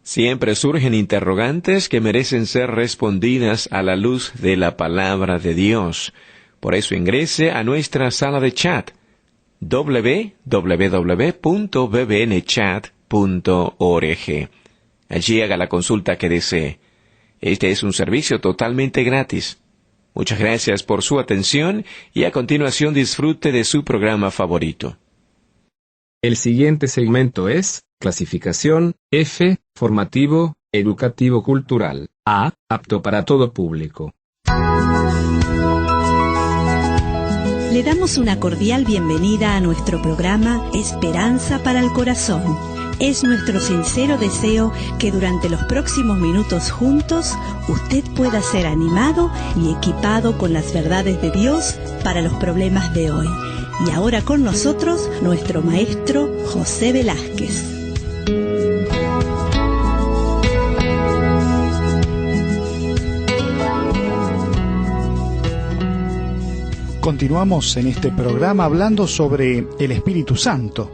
Siempre surgen interrogantes que merecen ser respondidas a la luz de la palabra de Dios. Por eso ingrese a nuestra sala de chat www.bbnchat.org. Allí haga la consulta que desee. Este es un servicio totalmente gratis. Muchas gracias por su atención y a continuación disfrute de su programa favorito. El siguiente segmento es clasificación F, formativo, educativo cultural, A, apto para todo público. Le damos una cordial bienvenida a nuestro programa Esperanza para el Corazón. Es nuestro sincero deseo que durante los próximos minutos juntos usted pueda ser animado y equipado con las verdades de Dios para los problemas de hoy. Y ahora con nosotros nuestro maestro José Velázquez. Continuamos en este programa hablando sobre el Espíritu Santo.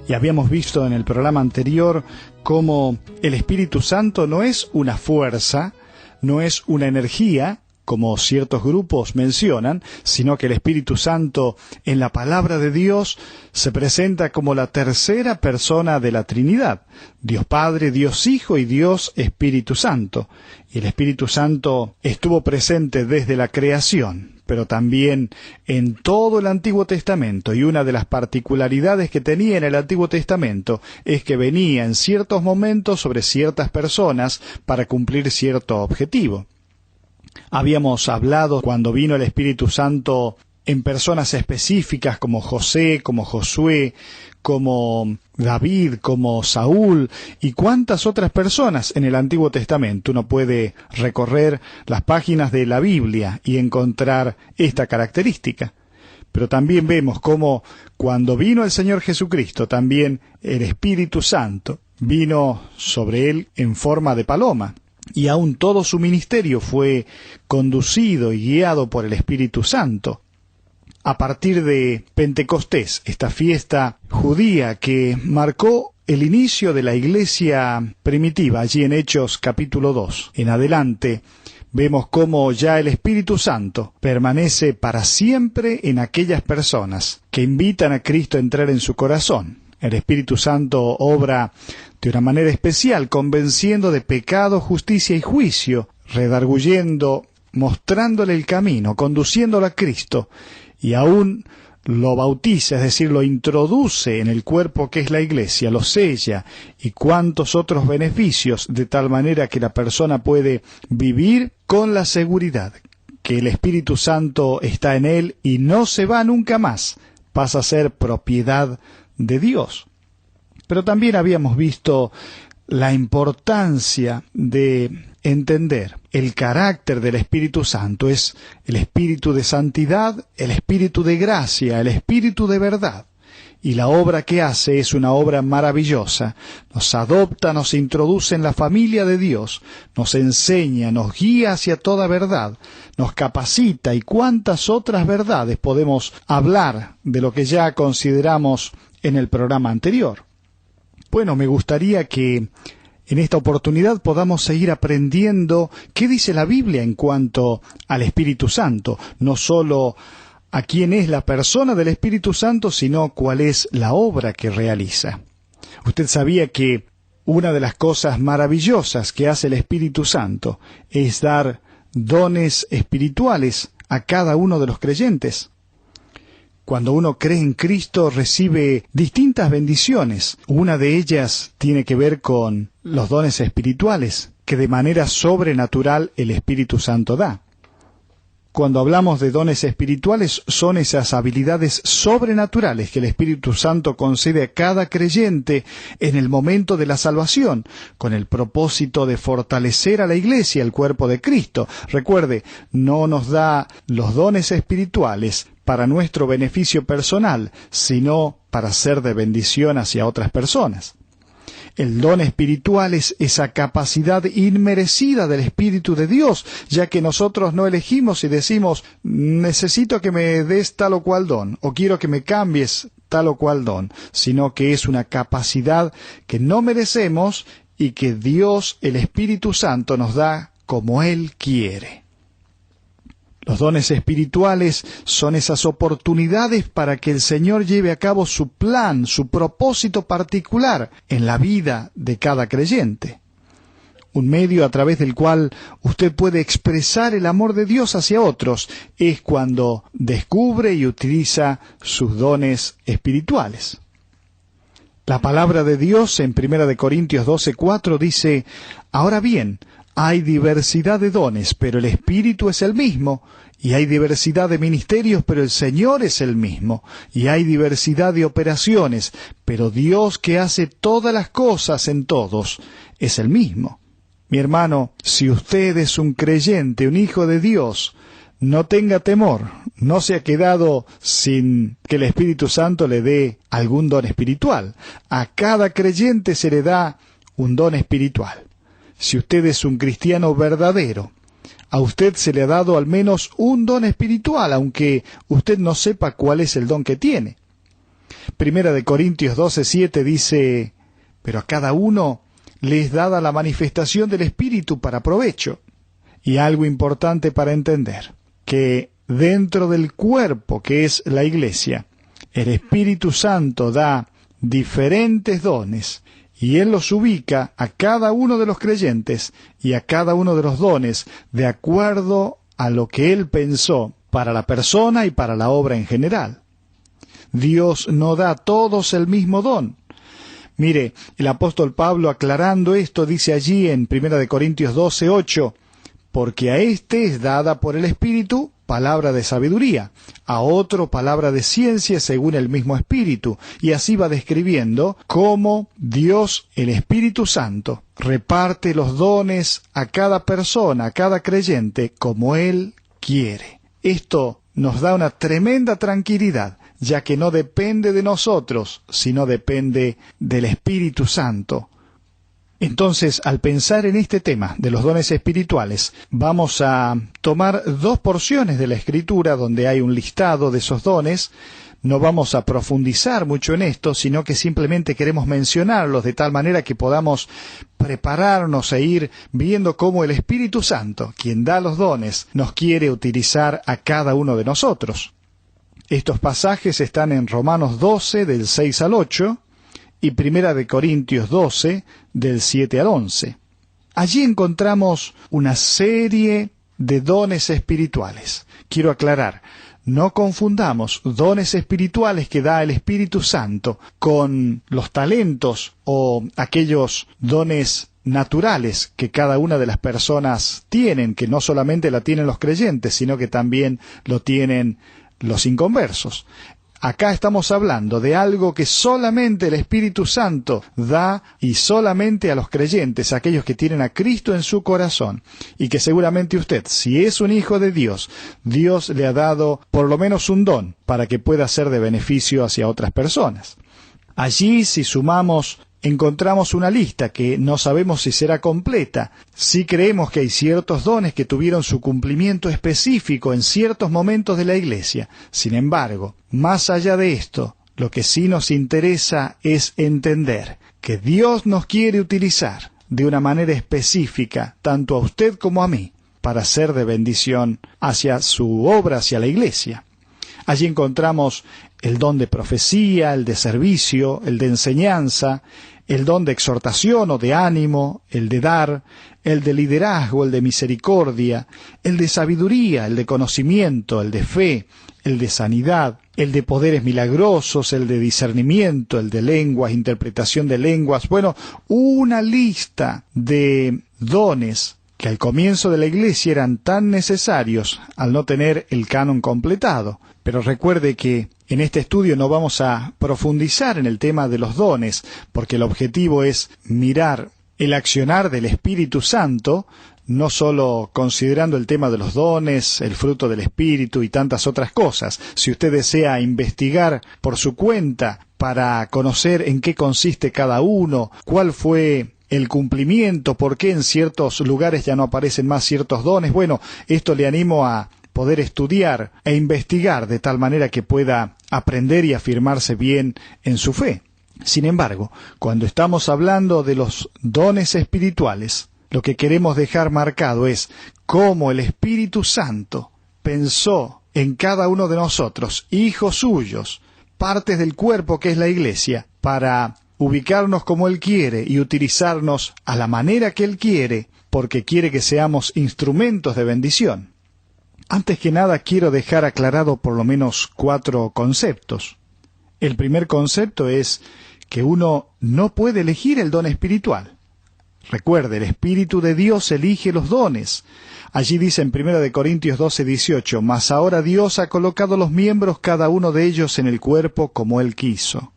Y habíamos visto en el programa anterior cómo el Espíritu Santo no es una fuerza, no es una energía, como ciertos grupos mencionan, sino que el Espíritu Santo en la palabra de Dios se presenta como la tercera persona de la Trinidad. Dios Padre, Dios Hijo y Dios Espíritu Santo. Y el Espíritu Santo estuvo presente desde la creación, pero también en todo el Antiguo Testamento, y una de las particularidades que tenía en el Antiguo Testamento es que venía en ciertos momentos sobre ciertas personas para cumplir cierto objetivo. Habíamos hablado cuando vino el Espíritu Santo en personas específicas como José, como Josué, como David, como Saúl y cuántas otras personas en el Antiguo Testamento. Uno puede recorrer las páginas de la Biblia y encontrar esta característica. Pero también vemos cómo cuando vino el Señor Jesucristo, también el Espíritu Santo vino sobre él en forma de paloma. Y aún todo su ministerio fue conducido y guiado por el Espíritu Santo. A partir de Pentecostés, esta fiesta judía que marcó el inicio de la iglesia primitiva, allí en Hechos capítulo 2. En adelante, vemos cómo ya el Espíritu Santo permanece para siempre en aquellas personas que invitan a Cristo a entrar en su corazón. El Espíritu Santo obra de una manera especial, convenciendo de pecado, justicia y juicio, redarguyendo, mostrándole el camino, conduciéndolo a Cristo, y aún lo bautiza, es decir, lo introduce en el cuerpo que es la iglesia, lo sella, y cuantos otros beneficios, de tal manera que la persona puede vivir con la seguridad que el Espíritu Santo está en él y no se va nunca más, pasa a ser propiedad de Dios. Pero también habíamos visto la importancia de entender el carácter del Espíritu Santo. Es el Espíritu de santidad, el Espíritu de gracia, el Espíritu de verdad. Y la obra que hace es una obra maravillosa. Nos adopta, nos introduce en la familia de Dios, nos enseña, nos guía hacia toda verdad, nos capacita, y cuántas otras verdades podemos hablar de lo que ya consideramos en el programa anterior. Bueno, me gustaría que en esta oportunidad podamos seguir aprendiendo qué dice la Biblia en cuanto al Espíritu Santo, no solo a quién es la persona del Espíritu Santo, sino cuál es la obra que realiza. Usted sabía que una de las cosas maravillosas que hace el Espíritu Santo es dar dones espirituales a cada uno de los creyentes. Cuando uno cree en Cristo recibe distintas bendiciones. Una de ellas tiene que ver con los dones espirituales que de manera sobrenatural el Espíritu Santo da. Cuando hablamos de dones espirituales, son esas habilidades sobrenaturales que el Espíritu Santo concede a cada creyente en el momento de la salvación, con el propósito de fortalecer a la Iglesia, el cuerpo de Cristo. Recuerde, no nos da los dones espirituales para nuestro beneficio personal, sino para ser de bendición hacia otras personas. El don espiritual es esa capacidad inmerecida del Espíritu de Dios, ya que nosotros no elegimos y decimos, necesito que me des tal o cual don, o quiero que me cambies tal o cual don, sino que es una capacidad que no merecemos y que Dios, el Espíritu Santo, nos da como Él quiere. Los dones espirituales son esas oportunidades para que el Señor lleve a cabo su plan, su propósito particular en la vida de cada creyente. Un medio a través del cual usted puede expresar el amor de Dios hacia otros es cuando descubre y utiliza sus dones espirituales. La palabra de Dios en 1 Corintios 12:4 dice: ahora bien, hay diversidad de dones, pero el Espíritu es el mismo, y hay diversidad de ministerios, pero el Señor es el mismo, y hay diversidad de operaciones, pero Dios que hace todas las cosas en todos es el mismo. Mi hermano, si usted es un creyente, un hijo de Dios, no tenga temor, no se ha quedado sin que el Espíritu Santo le dé algún don espiritual. A cada creyente se le da un don espiritual. Si usted es un cristiano verdadero, a usted se le ha dado al menos un don espiritual, aunque usted no sepa cuál es el don que tiene. 1 Corintios 12:7 dice: pero a cada uno le es dada la manifestación del Espíritu para provecho. Y algo importante para entender, que dentro del cuerpo que es la Iglesia, el Espíritu Santo da diferentes dones, y Él los ubica a cada uno de los creyentes y a cada uno de los dones de acuerdo a lo que Él pensó para la persona y para la obra en general. Dios no da a todos el mismo don. Mire, el apóstol Pablo, aclarando esto, dice allí en 1 Corintios 12:8, porque a éste es dada por el Espíritu palabra de sabiduría, a otro palabra de ciencia según el mismo Espíritu, y así va describiendo cómo Dios, el Espíritu Santo, reparte los dones a cada persona, a cada creyente, como Él quiere. Esto nos da una tremenda tranquilidad, ya que no depende de nosotros, sino depende del Espíritu Santo. Entonces, al pensar en este tema de los dones espirituales, vamos a tomar dos porciones de la Escritura donde hay un listado de esos dones. No vamos a profundizar mucho en esto, sino que simplemente queremos mencionarlos de tal manera que podamos prepararnos e ir viendo cómo el Espíritu Santo, quien da los dones, nos quiere utilizar a cada uno de nosotros. Estos pasajes están en Romanos 12, del 6 al 8, y 1 Corintios 12, del 7 al 11. Allí encontramos una serie de dones espirituales. Quiero aclarar, no confundamos dones espirituales que da el Espíritu Santo con los talentos o aquellos dones naturales que cada una de las personas tienen, que no solamente la tienen los creyentes, sino que también lo tienen los inconversos. Acá estamos hablando de algo que solamente el Espíritu Santo da y solamente a los creyentes, aquellos que tienen a Cristo en su corazón, y que seguramente usted, si es un hijo de Dios, Dios le ha dado por lo menos un don para que pueda ser de beneficio hacia otras personas. Allí, si sumamos, encontramos una lista que no sabemos si será completa. Sí creemos que hay ciertos dones que tuvieron su cumplimiento específico en ciertos momentos de la Iglesia. Sin embargo, más allá de esto, lo que sí nos interesa es entender que Dios nos quiere utilizar de una manera específica, tanto a usted como a mí, para ser de bendición hacia su obra, hacia la Iglesia. Allí encontramos el don de profecía, el de servicio, el de enseñanza, el don de exhortación o de ánimo, el de dar, el de liderazgo, el de misericordia, el de sabiduría, el de conocimiento, el de fe, el de sanidad, el de poderes milagrosos, el de discernimiento, el de lenguas, interpretación de lenguas. Bueno, una lista de dones que al comienzo de la Iglesia eran tan necesarios al no tener el canon completado. Pero recuerde que en este estudio no vamos a profundizar en el tema de los dones, porque el objetivo es mirar el accionar del Espíritu Santo, no solo considerando el tema de los dones, el fruto del Espíritu y tantas otras cosas. Si usted desea investigar por su cuenta para conocer en qué consiste cada uno, cuál fue el cumplimiento, por qué en ciertos lugares ya no aparecen más ciertos dones, bueno, esto le animo a poder estudiar e investigar de tal manera que pueda aprender y afirmarse bien en su fe. Sin embargo, cuando estamos hablando de los dones espirituales, lo que queremos dejar marcado es cómo el Espíritu Santo pensó en cada uno de nosotros, hijos suyos, partes del cuerpo que es la Iglesia, para ubicarnos como Él quiere y utilizarnos a la manera que Él quiere, porque quiere que seamos instrumentos de bendición. Antes que nada quiero dejar aclarado por lo menos 4 conceptos. El primer concepto es que uno no puede elegir el don espiritual. Recuerde, el Espíritu de Dios elige los dones. Allí dice en 1 Corintios 12:18, mas ahora Dios ha colocado los miembros cada uno de ellos en el cuerpo como Él quiso.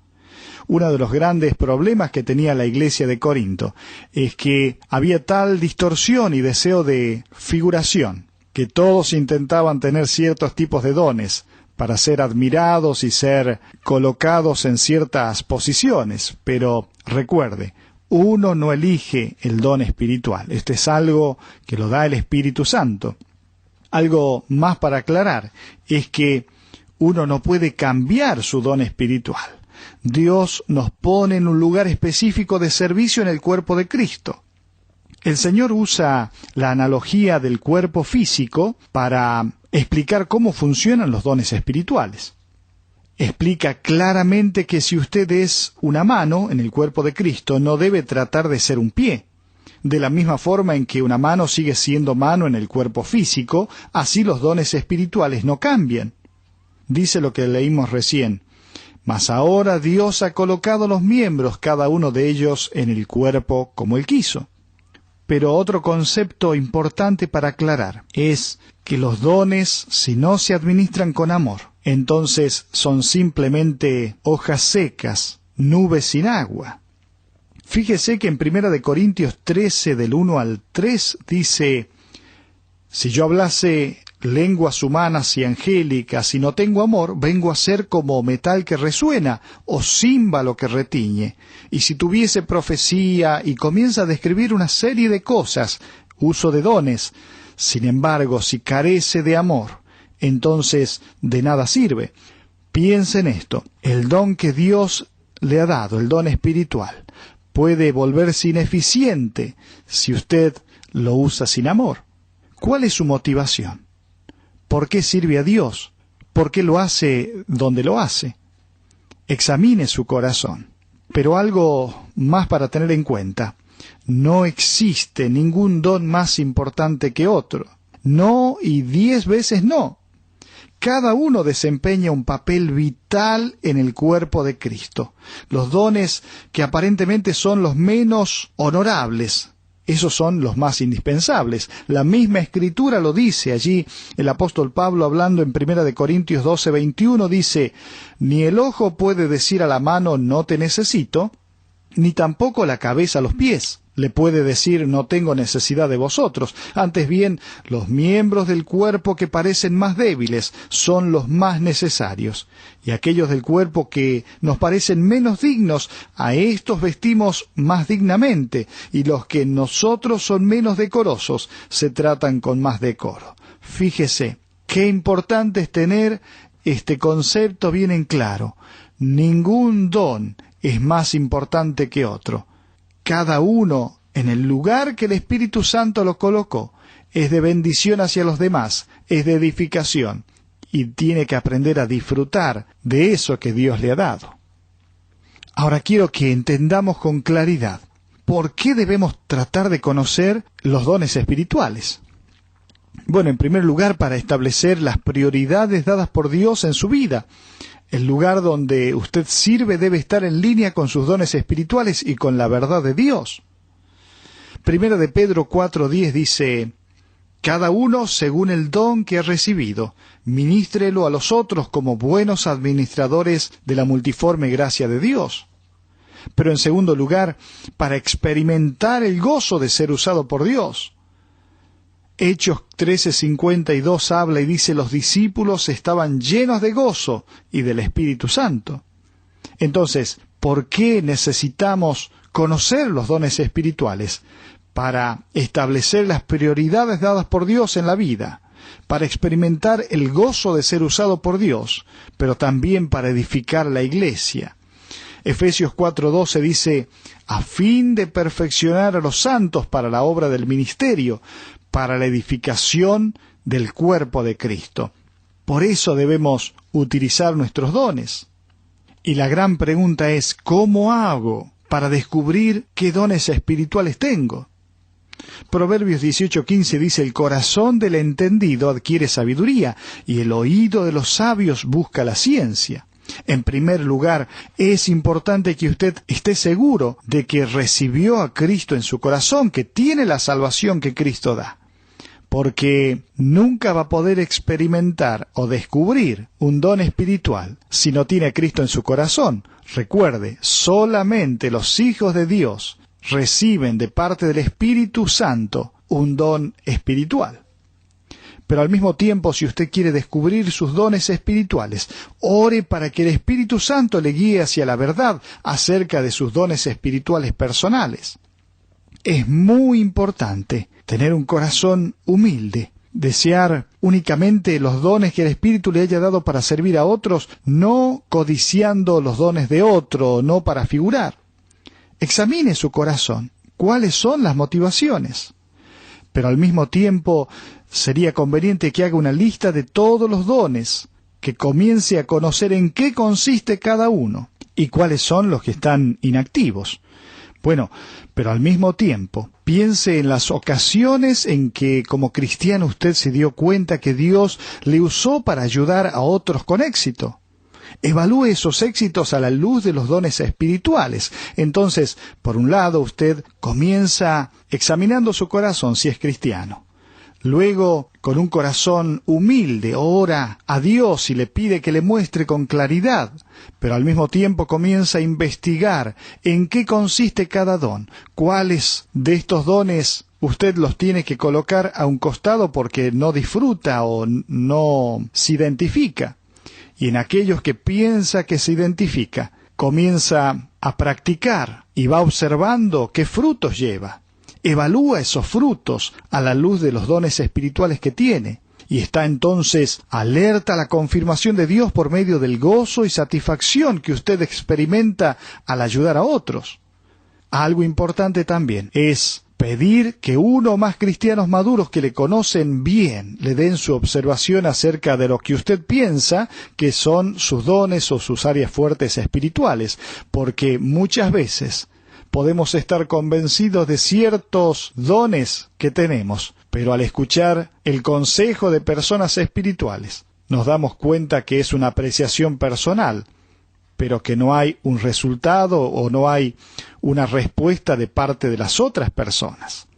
Uno de los grandes problemas que tenía la iglesia de Corinto es que había tal distorsión y deseo de figuración, que todos intentaban tener ciertos tipos de dones para ser admirados y ser colocados en ciertas posiciones. Pero recuerde, uno no elige el don espiritual. Este es algo que lo da el Espíritu Santo. Algo más para aclarar es que uno no puede cambiar su don espiritual. Dios nos pone en un lugar específico de servicio en el cuerpo de Cristo. El Señor usa la analogía del cuerpo físico para explicar cómo funcionan los dones espirituales. Explica claramente que si usted es una mano en el cuerpo de Cristo, no debe tratar de ser un pie. De la misma forma en que una mano sigue siendo mano en el cuerpo físico, así los dones espirituales no cambian. Dice lo que leímos recién. Mas ahora Dios ha colocado los miembros, cada uno de ellos, en el cuerpo como Él quiso. Pero otro concepto importante para aclarar es que los dones, si no se administran con amor, entonces son simplemente hojas secas, nubes sin agua. Fíjese que en 1 Corintios 13, del 1 al 3, dice, si yo hablase lenguas humanas y angélicas y no tengo amor, vengo a ser como metal que resuena o címbalo que retiñe. Y si tuviese profecía y comienza a describir una serie de cosas, uso de dones, sin embargo, si carece de amor, entonces de nada sirve. Piensa en esto, el don que Dios le ha dado, el don espiritual, puede volverse ineficiente si usted lo usa sin amor. ¿Cuál es su motivación? ¿Por qué sirve a Dios? ¿Por qué lo hace donde lo hace? Examine su corazón. Pero algo más para tener en cuenta. No existe ningún don más importante que otro. No y 10 veces no. Cada uno desempeña un papel vital en el cuerpo de Cristo. Los dones que aparentemente son los menos honorables, esos son los más indispensables. La misma Escritura lo dice allí. El apóstol Pablo, hablando en 1 Corintios 12:21, dice, ni el ojo puede decir a la mano, no te necesito, ni tampoco la cabeza a los pies le puede decir, no tengo necesidad de vosotros. Antes bien, los miembros del cuerpo que parecen más débiles son los más necesarios, y aquellos del cuerpo que nos parecen menos dignos, a estos vestimos más dignamente, y los que en nosotros son menos decorosos, se tratan con más decoro. Fíjese, qué importante es tener este concepto bien en claro. Ningún don es más importante que otro. Cada uno, en el lugar que el Espíritu Santo lo colocó, es de bendición hacia los demás, es de edificación, y tiene que aprender a disfrutar de eso que Dios le ha dado. Ahora quiero que entendamos con claridad por qué debemos tratar de conocer los dones espirituales. Bueno, en primer lugar, para establecer las prioridades dadas por Dios en su vida. El lugar donde usted sirve debe estar en línea con sus dones espirituales y con la verdad de Dios. 1 de Pedro 4:10 dice, cada uno según el don que ha recibido, ministrelo a los otros como buenos administradores de la multiforme gracia de Dios. Pero en segundo lugar, para experimentar el gozo de ser usado por Dios. Hechos 13:52 habla y dice, los discípulos estaban llenos de gozo y del Espíritu Santo. Entonces, ¿por qué necesitamos conocer los dones espirituales? Para establecer las prioridades dadas por Dios en la vida, para experimentar el gozo de ser usado por Dios, pero también para edificar la iglesia. Efesios 4:12 dice, a fin de perfeccionar a los santos para la obra del ministerio, para la edificación del cuerpo de Cristo. Por eso debemos utilizar nuestros dones. Y la gran pregunta es, ¿cómo hago para descubrir qué dones espirituales tengo? Proverbios 18:15 dice, el corazón del entendido adquiere sabiduría, y el oído de los sabios busca la ciencia. En primer lugar, es importante que usted esté seguro de que recibió a Cristo en su corazón, que tiene la salvación que Cristo da. Porque nunca va a poder experimentar o descubrir un don espiritual si no tiene a Cristo en su corazón. Recuerde, solamente los hijos de Dios reciben de parte del Espíritu Santo un don espiritual. Pero al mismo tiempo, si usted quiere descubrir sus dones espirituales, ore para que el Espíritu Santo le guíe hacia la verdad acerca de sus dones espirituales personales. Es muy importante tener un corazón humilde, desear únicamente los dones que el Espíritu le haya dado para servir a otros, no codiciando los dones de otro, no para figurar. Examine su corazón. ¿Cuáles son las motivaciones? Pero al mismo tiempo sería conveniente que haga una lista de todos los dones, que comience a conocer en qué consiste cada uno y cuáles son los que están inactivos. Bueno, pero al mismo tiempo, piense en las ocasiones en que como cristiano usted se dio cuenta que Dios le usó para ayudar a otros con éxito. Evalúe esos éxitos a la luz de los dones espirituales. Entonces, por un lado, usted comienza examinando su corazón si es cristiano. Luego, con un corazón humilde, ora a Dios y le pide que le muestre con claridad, pero al mismo tiempo comienza a investigar en qué consiste cada don, cuáles de estos dones usted los tiene que colocar a un costado porque no disfruta o no se identifica. Y en aquellos que piensa que se identifica, comienza a practicar y va observando qué frutos lleva. Evalúa esos frutos a la luz de los dones espirituales que tiene, y está entonces alerta a la confirmación de Dios por medio del gozo y satisfacción que usted experimenta al ayudar a otros. Algo importante también es pedir que uno o más cristianos maduros que le conocen bien le den su observación acerca de lo que usted piensa que son sus dones o sus áreas fuertes espirituales, porque muchas veces podemos estar convencidos de ciertos dones que tenemos, pero al escuchar el consejo de personas espirituales, nos damos cuenta que es una apreciación personal, pero que no hay un resultado o no hay una respuesta de parte de las otras personas.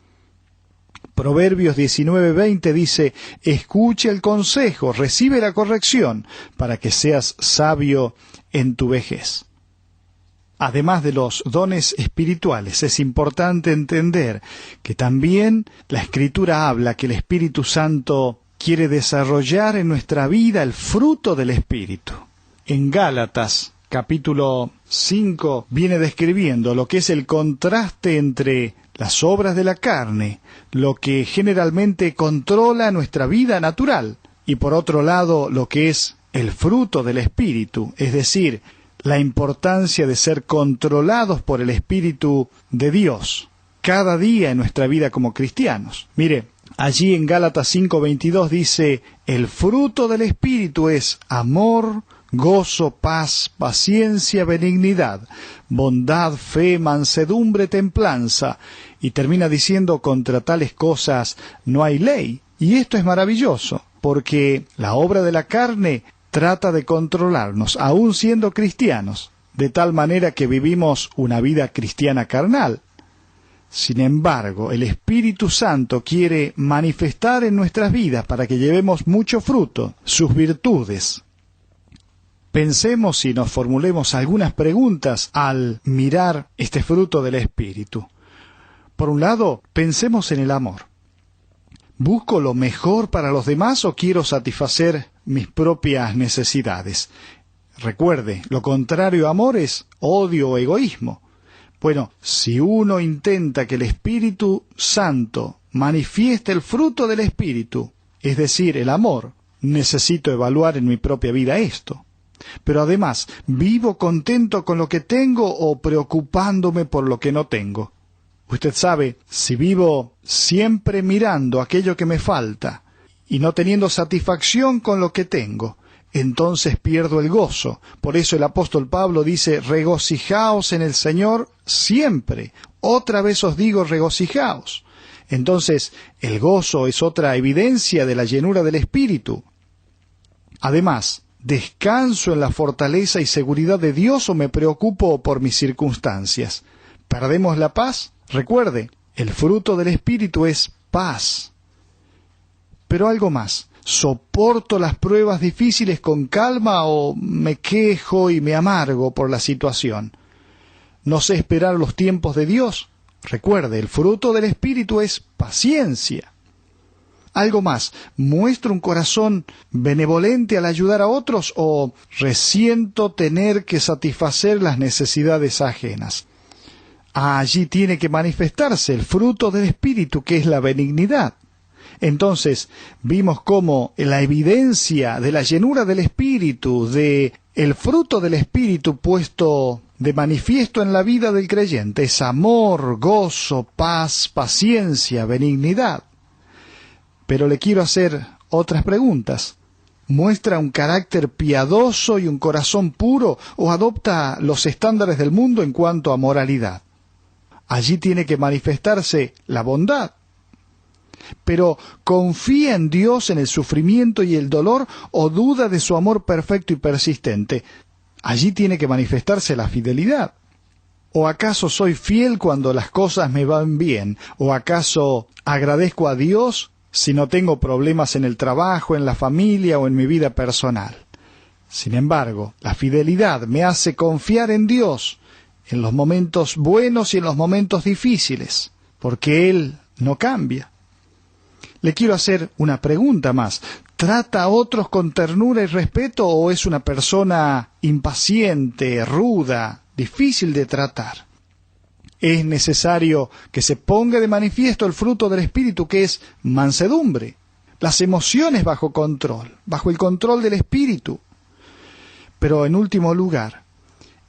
Proverbios 19:20 dice, escucha el consejo, recibe la corrección, para que seas sabio en tu vejez. Además de los dones espirituales, es importante entender que también la Escritura habla que el Espíritu Santo quiere desarrollar en nuestra vida el fruto del Espíritu. En Gálatas, capítulo 5, viene describiendo lo que es el contraste entre las obras de la carne, lo que generalmente controla nuestra vida natural, y por otro lado, lo que es el fruto del Espíritu, es decir, la importancia de ser controlados por el Espíritu de Dios cada día en nuestra vida como cristianos. Mire, allí en Gálatas 5:22 dice, el fruto del Espíritu es amor, gozo, paz, paciencia, benignidad, bondad, fe, mansedumbre, templanza. Y termina diciendo, contra tales cosas no hay ley. Y esto es maravilloso, porque la obra de la carne trata de controlarnos, aún siendo cristianos, de tal manera que vivimos una vida cristiana carnal. Sin embargo, el Espíritu Santo quiere manifestar en nuestras vidas para que llevemos mucho fruto, sus virtudes. Pensemos y nos formulemos algunas preguntas al mirar este fruto del Espíritu. Por un lado, pensemos en el amor. ¿Busco lo mejor para los demás o quiero satisfacer mis propias necesidades? Recuerde, lo contrario a amor es odio o egoísmo. Bueno, si uno intenta que el Espíritu Santo manifieste el fruto del Espíritu, es decir, el amor, necesito evaluar en mi propia vida esto. Pero además, ¿vivo contento con lo que tengo o preocupándome por lo que no tengo? Usted sabe, si vivo siempre mirando aquello que me falta y no teniendo satisfacción con lo que tengo, entonces pierdo el gozo. Por eso el apóstol Pablo dice, regocijaos en el Señor siempre. Otra vez os digo, regocijaos. Entonces, el gozo es otra evidencia de la llenura del Espíritu. Además, ¿descanso en la fortaleza y seguridad de Dios o me preocupo por mis circunstancias? ¿Perdemos la paz? Recuerde, el fruto del Espíritu es paz. Pero algo más, ¿soporto las pruebas difíciles con calma o me quejo y me amargo por la situación? ¿No sé esperar los tiempos de Dios? Recuerde, el fruto del Espíritu es paciencia. Algo más, ¿muestro un corazón benevolente al ayudar a otros o resiento tener que satisfacer las necesidades ajenas? Allí tiene que manifestarse el fruto del Espíritu, que es la benignidad. Entonces, vimos cómo la evidencia de la llenura del Espíritu, de el fruto del Espíritu puesto de manifiesto en la vida del creyente, es amor, gozo, paz, paciencia, benignidad. Pero le quiero hacer otras preguntas. ¿Muestra un carácter piadoso y un corazón puro o adopta los estándares del mundo en cuanto a moralidad? Allí tiene que manifestarse la bondad. Pero ¿confía en Dios en el sufrimiento y el dolor o duda de su amor perfecto y persistente? Allí tiene que manifestarse la fidelidad. ¿O acaso soy fiel cuando las cosas me van bien? ¿O acaso agradezco a Dios si no tengo problemas en el trabajo, en la familia o en mi vida personal? Sin embargo, la fidelidad me hace confiar en Dios en los momentos buenos y en los momentos difíciles, porque Él no cambia. Le quiero hacer una pregunta más. ¿Trata a otros con ternura y respeto o es una persona impaciente, ruda, difícil de tratar? Es necesario que se ponga de manifiesto el fruto del Espíritu, que es mansedumbre, las emociones bajo control, bajo el control del Espíritu. Pero en último lugar,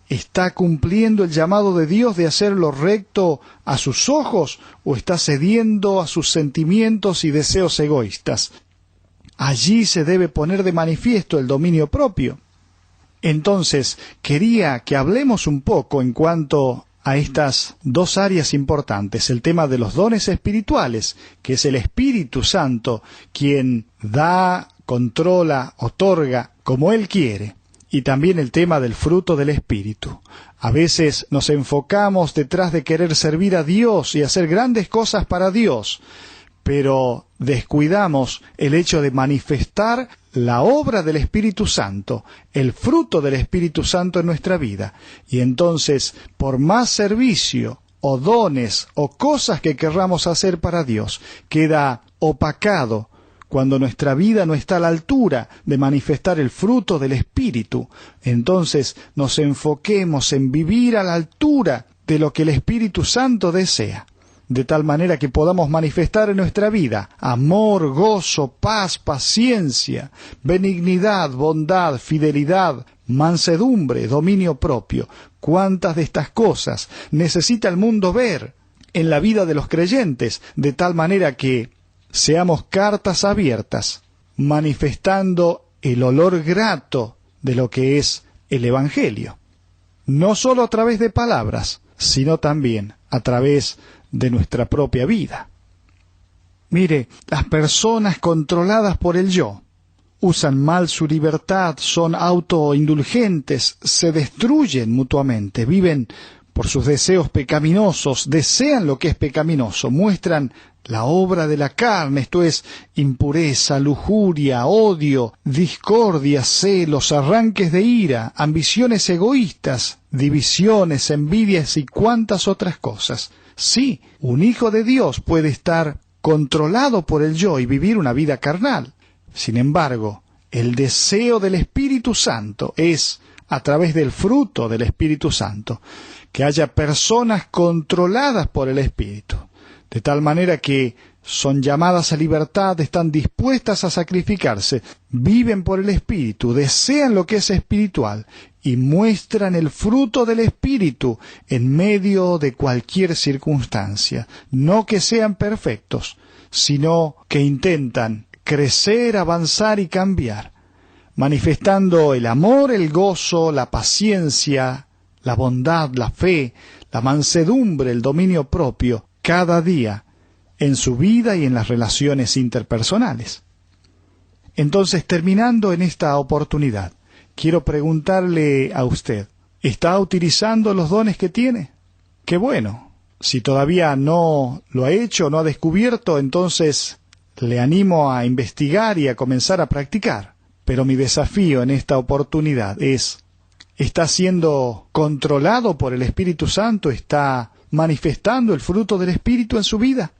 ¿está cumpliendo el llamado de Dios de hacer lo recto a sus ojos o está cediendo a sus sentimientos y deseos egoístas? Allí se debe poner de manifiesto el dominio propio. Entonces, quería que hablemos un poco en cuanto a estas dos áreas importantes, el tema de los dones espirituales, que es el Espíritu Santo quien da, controla, otorga como Él quiere, y también el tema del fruto del Espíritu. A veces nos enfocamos detrás de querer servir a Dios y hacer grandes cosas para Dios, pero descuidamos el hecho de manifestar la obra del Espíritu Santo, el fruto del Espíritu Santo en nuestra vida. Y entonces, por más servicio o dones o cosas que querramos hacer para Dios, queda opacado cuando nuestra vida no está a la altura de manifestar el fruto del Espíritu. Entonces nos enfoquemos en vivir a la altura de lo que el Espíritu Santo desea, de tal manera que podamos manifestar en nuestra vida amor, gozo, paz, paciencia, benignidad, bondad, fidelidad, mansedumbre, dominio propio. ¿Cuántas de estas cosas necesita el mundo ver en la vida de los creyentes, de tal manera que seamos cartas abiertas, manifestando el olor grato de lo que es el Evangelio? No solo a través de palabras, sino también a través de nuestra propia vida. Mire, las personas controladas por el yo usan mal su libertad, son autoindulgentes, se destruyen mutuamente, viven por sus deseos pecaminosos, desean lo que es pecaminoso, muestran la obra de la carne, esto es impureza, lujuria, odio, discordia, celos, arranques de ira, ambiciones egoístas, divisiones, envidias y cuantas otras cosas. Sí, un hijo de Dios puede estar controlado por el yo y vivir una vida carnal. Sin embargo, el deseo del Espíritu Santo es, a través del fruto del Espíritu Santo, que haya personas controladas por el Espíritu, de tal manera que son llamadas a libertad, están dispuestas a sacrificarse, viven por el Espíritu, desean lo que es espiritual y muestran el fruto del Espíritu en medio de cualquier circunstancia. No que sean perfectos, sino que intentan crecer, avanzar y cambiar, manifestando el amor, el gozo, la paciencia, la bondad, la fe, la mansedumbre, el dominio propio, cada día, en su vida y en las relaciones interpersonales. Entonces, terminando en esta oportunidad, quiero preguntarle a usted, ¿está utilizando los dones que tiene? ¡Qué bueno! Si todavía no lo ha hecho, no ha descubierto, entonces le animo a investigar y a comenzar a practicar. Pero mi desafío en esta oportunidad es, ¿está siendo controlado por el Espíritu Santo? ¿Está manifestando el fruto del Espíritu en su vida?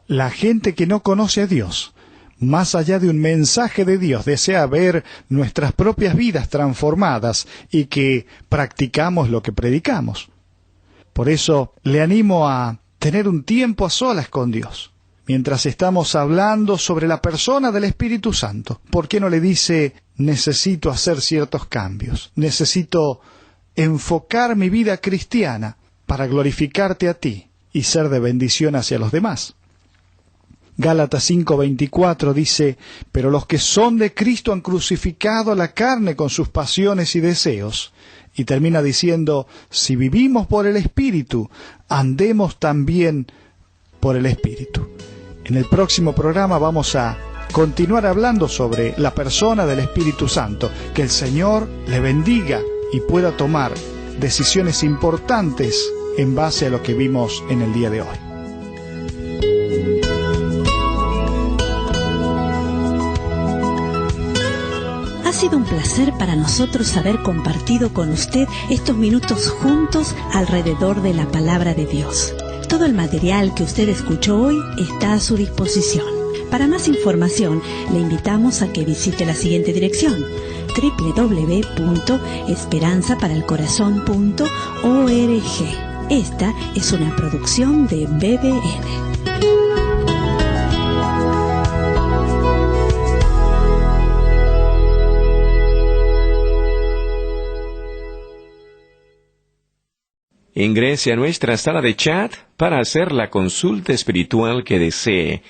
La gente que no conoce a Dios, más allá de un mensaje de Dios, desea ver nuestras propias vidas transformadas y que practicamos lo que predicamos. Por eso le animo a tener un tiempo a solas con Dios, mientras estamos hablando sobre la persona del Espíritu Santo. ¿Por qué no le dice, necesito hacer ciertos cambios, necesito enfocar mi vida cristiana para glorificarte a ti y ser de bendición hacia los demás? Gálatas 5:24 dice, pero los que son de Cristo han crucificado la carne con sus pasiones y deseos. Y termina diciendo, si vivimos por el Espíritu, andemos también por el Espíritu. En el próximo programa vamos a continuar hablando sobre la persona del Espíritu Santo. Que el Señor le bendiga y pueda tomar decisiones importantes en base a lo que vimos en el día de hoy. Ha sido un placer para nosotros haber compartido con usted estos minutos juntos alrededor de la palabra de Dios. Todo el material que usted escuchó hoy está a su disposición. Para más información, le invitamos a que visite la siguiente dirección: www.esperanzaparalcorazon.org. Esta es una producción de BBN. Ingrese a nuestra sala de chat para hacer la consulta espiritual que desee.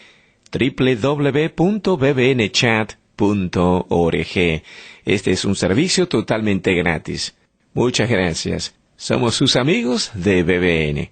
www.bbnchat.org. Este es un servicio totalmente gratis. Muchas gracias. Somos sus amigos de BBN.